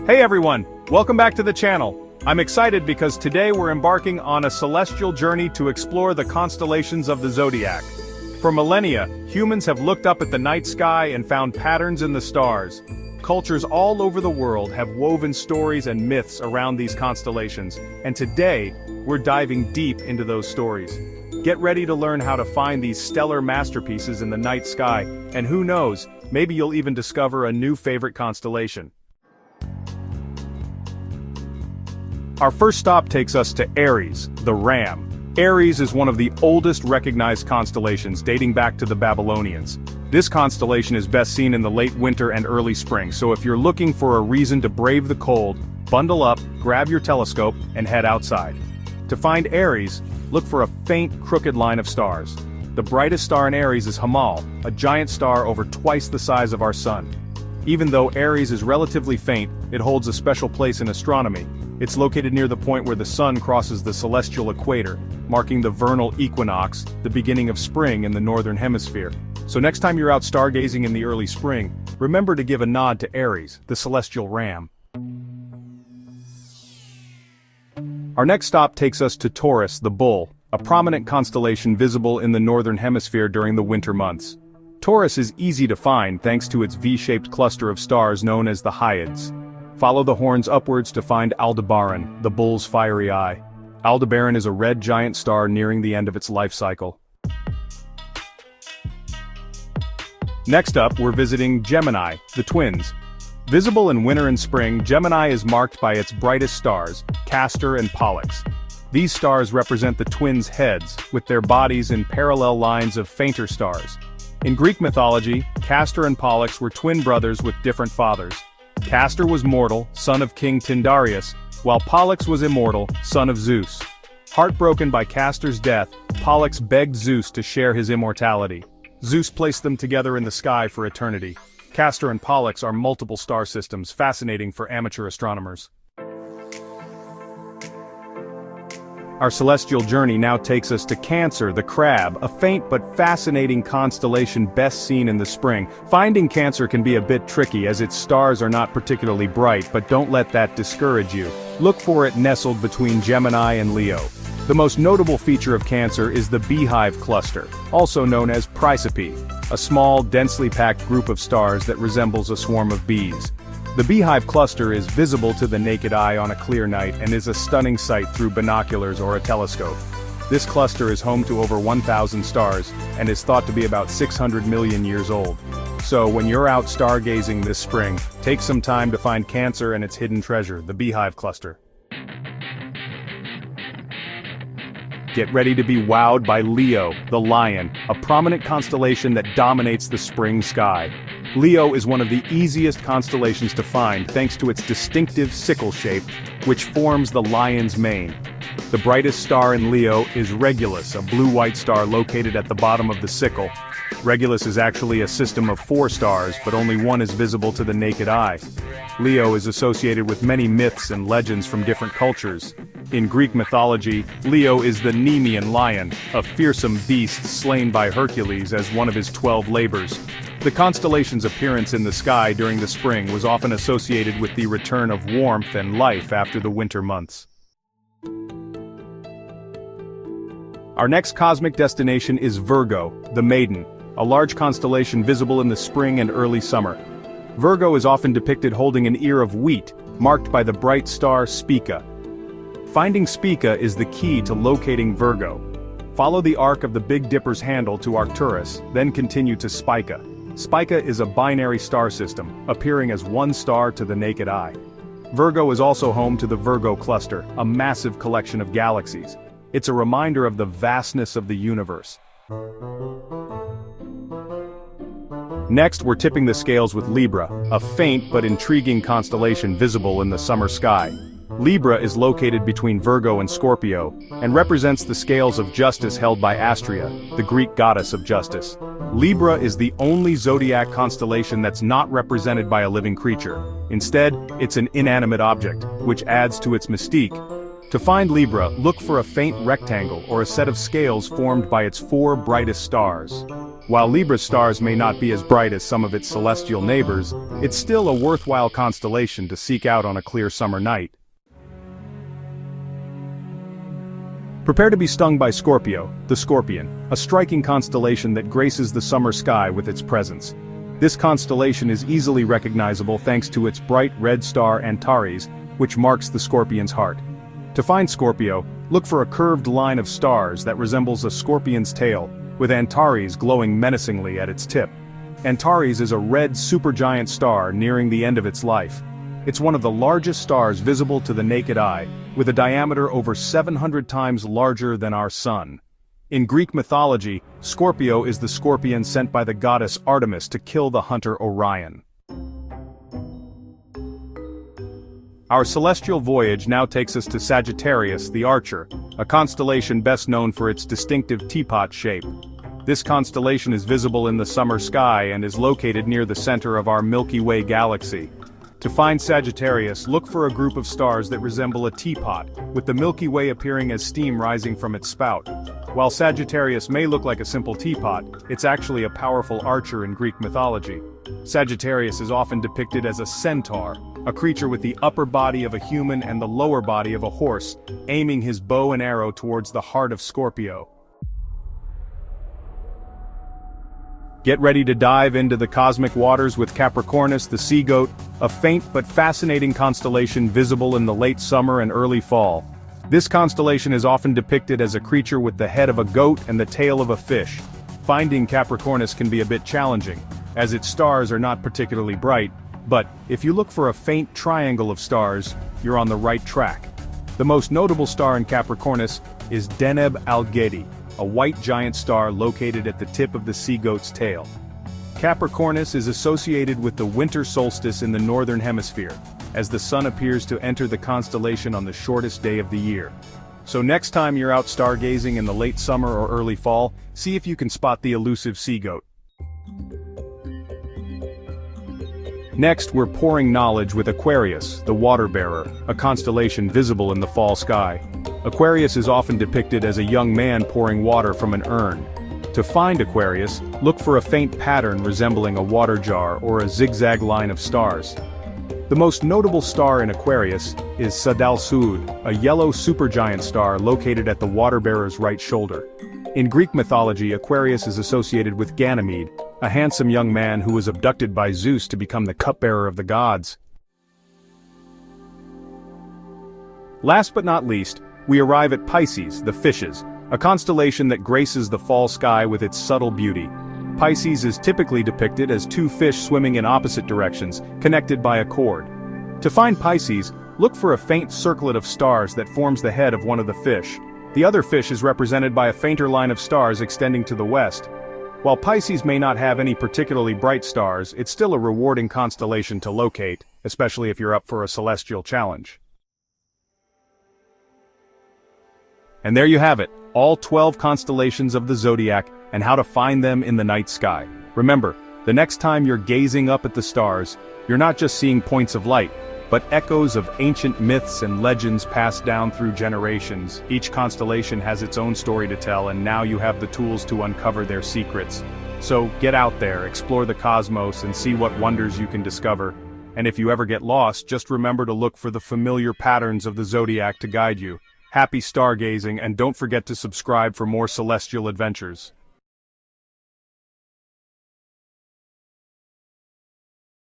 Hey everyone, welcome back to the channel. I'm excited because today we're embarking on a celestial journey to explore the constellations of the Zodiac. For millennia, humans have looked up at the night sky and found patterns in the stars. Cultures all over the world have woven stories and myths around these constellations, and today, we're diving deep into those stories. Get ready to learn how to find these stellar masterpieces in the night sky, and who knows, maybe you'll even discover a new favorite constellation. Our first stop takes us to Aries, the Ram. Aries is one of the oldest recognized constellations dating back to the Babylonians. This constellation is best seen in the late winter and early spring, so if you're looking for a reason to brave the cold, bundle up, grab your telescope, and head outside. To find Aries, look for a faint, crooked line of stars. The brightest star in Aries is Hamal, a giant star over twice the size of our Sun. Even though Aries is relatively faint, it holds a special place in astronomy. It's located near the point where the Sun crosses the celestial equator, marking the vernal equinox, the beginning of spring in the northern hemisphere. So next time you're out stargazing in the early spring, remember to give a nod to Aries, the celestial ram. Our next stop takes us to Taurus, the bull, a prominent constellation visible in the northern hemisphere during the winter months. Taurus is easy to find thanks to its V-shaped cluster of stars known as the Hyades. Follow the horns upwards to find Aldebaran, the bull's fiery eye. Aldebaran is a red giant star nearing the end of its life cycle. Next up, we're visiting Gemini, the twins. Visible in winter and spring, Gemini is marked by its brightest stars, Castor and Pollux. These stars represent the twins' heads, with their bodies in parallel lines of fainter stars. In Greek mythology, Castor and Pollux were twin brothers with different fathers. Castor was mortal, son of King Tyndareus, while Pollux was immortal, son of Zeus. Heartbroken by Castor's death, Pollux begged Zeus to share his immortality. Zeus placed them together in the sky for eternity. Castor and Pollux are multiple star systems, fascinating for amateur astronomers. Our celestial journey now takes us to Cancer, the crab, a faint but fascinating constellation best seen in the spring. Finding Cancer can be a bit tricky as its stars are not particularly bright, but don't let that discourage you. Look for it nestled between Gemini and Leo. The most notable feature of Cancer is the Beehive cluster, also known as Chrysope, a small, densely packed group of stars that resembles a swarm of bees. The Beehive cluster is visible to the naked eye on a clear night and is a stunning sight through binoculars or a telescope. This cluster is home to over 1,000 stars, and is thought to be about 600 million years old. So when you're out stargazing this spring, take some time to find Cancer and its hidden treasure, the Beehive cluster. Get ready to be wowed by Leo, the lion, a prominent constellation that dominates the spring sky. Leo is one of the easiest constellations to find thanks to its distinctive sickle shape, which forms the lion's mane. The brightest star in Leo is Regulus, a blue-white star located at the bottom of the sickle. Regulus is actually a system of 4 stars, but only one is visible to the naked eye. Leo is associated with many myths and legends from different cultures. In Greek mythology, Leo is the Nemean lion, a fearsome beast slain by Hercules as one of his 12 labors. The constellation's appearance in the sky during the spring was often associated with the return of warmth and life after the winter months. Our next cosmic destination is Virgo, the maiden, a large constellation visible in the spring and early summer. Virgo is often depicted holding an ear of wheat, marked by the bright star Spica. Finding Spica is the key to locating Virgo. Follow the arc of the Big Dipper's handle to Arcturus, then continue to Spica. Spica is a binary star system, appearing as one star to the naked eye. Virgo is also home to the Virgo cluster, a massive collection of galaxies. It's a reminder of the vastness of the universe. Next, we're tipping the scales with Libra, a faint but intriguing constellation visible in the summer sky. Libra is located between Virgo and Scorpio, and represents the scales of justice held by Astrea, the Greek goddess of justice. Libra is the only zodiac constellation that's not represented by a living creature. Instead, it's an inanimate object, which adds to its mystique. To find Libra, look for a faint rectangle or a set of scales formed by its 4 brightest stars. While Libra's stars may not be as bright as some of its celestial neighbors, it's still a worthwhile constellation to seek out on a clear summer night. Prepare to be stung by Scorpio, the Scorpion, a striking constellation that graces the summer sky with its presence. This constellation is easily recognizable thanks to its bright red star Antares, which marks the Scorpion's heart. To find Scorpio, look for a curved line of stars that resembles a scorpion's tail, with Antares glowing menacingly at its tip. Antares is a red supergiant star nearing the end of its life. It's one of the largest stars visible to the naked eye, with a diameter over 700 times larger than our Sun. In Greek mythology, Scorpio is the scorpion sent by the goddess Artemis to kill the hunter Orion. Our celestial voyage now takes us to Sagittarius the Archer, a constellation best known for its distinctive teapot shape. This constellation is visible in the summer sky and is located near the center of our Milky Way galaxy. To find Sagittarius, look for a group of stars that resemble a teapot, with the Milky Way appearing as steam rising from its spout. While Sagittarius may look like a simple teapot, it's actually a powerful archer in Greek mythology. Sagittarius is often depicted as a centaur, a creature with the upper body of a human and the lower body of a horse, aiming his bow and arrow towards the heart of Scorpio. Get ready to dive into the cosmic waters with Capricornus the sea goat, a faint but fascinating constellation visible in the late summer and early fall. This constellation is often depicted as a creature with the head of a goat and the tail of a fish. Finding Capricornus can be a bit challenging, as its stars are not particularly bright, but if you look for a faint triangle of stars, you're on the right track. The most notable star in Capricornus is Deneb Algedi, a white giant star located at the tip of the sea goat's tail. Capricornus is associated with the winter solstice in the northern hemisphere, as the sun appears to enter the constellation on the shortest day of the year. So next time you're out stargazing in the late summer or early fall, see if you can spot the elusive sea goat. Next, we're pouring knowledge with Aquarius, the water bearer, a constellation visible in the fall sky. Aquarius is often depicted as a young man pouring water from an urn. To find Aquarius, look for a faint pattern resembling a water jar or a zigzag line of stars. The most notable star in Aquarius is Sadal Suud, a yellow supergiant star located at the water bearer's right shoulder. In Greek mythology, Aquarius is associated with Ganymede, a handsome young man who was abducted by Zeus to become the cupbearer of the gods. Last but not least, we arrive at Pisces, the fishes, a constellation that graces the fall sky with its subtle beauty. Pisces is typically depicted as two fish swimming in opposite directions, connected by a cord. To find Pisces, look for a faint circlet of stars that forms the head of one of the fish. The other fish is represented by a fainter line of stars extending to the west. While Pisces may not have any particularly bright stars, it's still a rewarding constellation to locate, especially if you're up for a celestial challenge. And there you have it, all 12 constellations of the Zodiac and how to find them in the night sky. Remember, the next time you're gazing up at the stars, you're not just seeing points of light, but echoes of ancient myths and legends passed down through generations. Each constellation has its own story to tell, and now you have the tools to uncover their secrets. So get out there, explore the cosmos, and see what wonders you can discover. And if you ever get lost, just remember to look for the familiar patterns of the Zodiac to guide you. Happy stargazing, and don't forget to subscribe for more celestial adventures.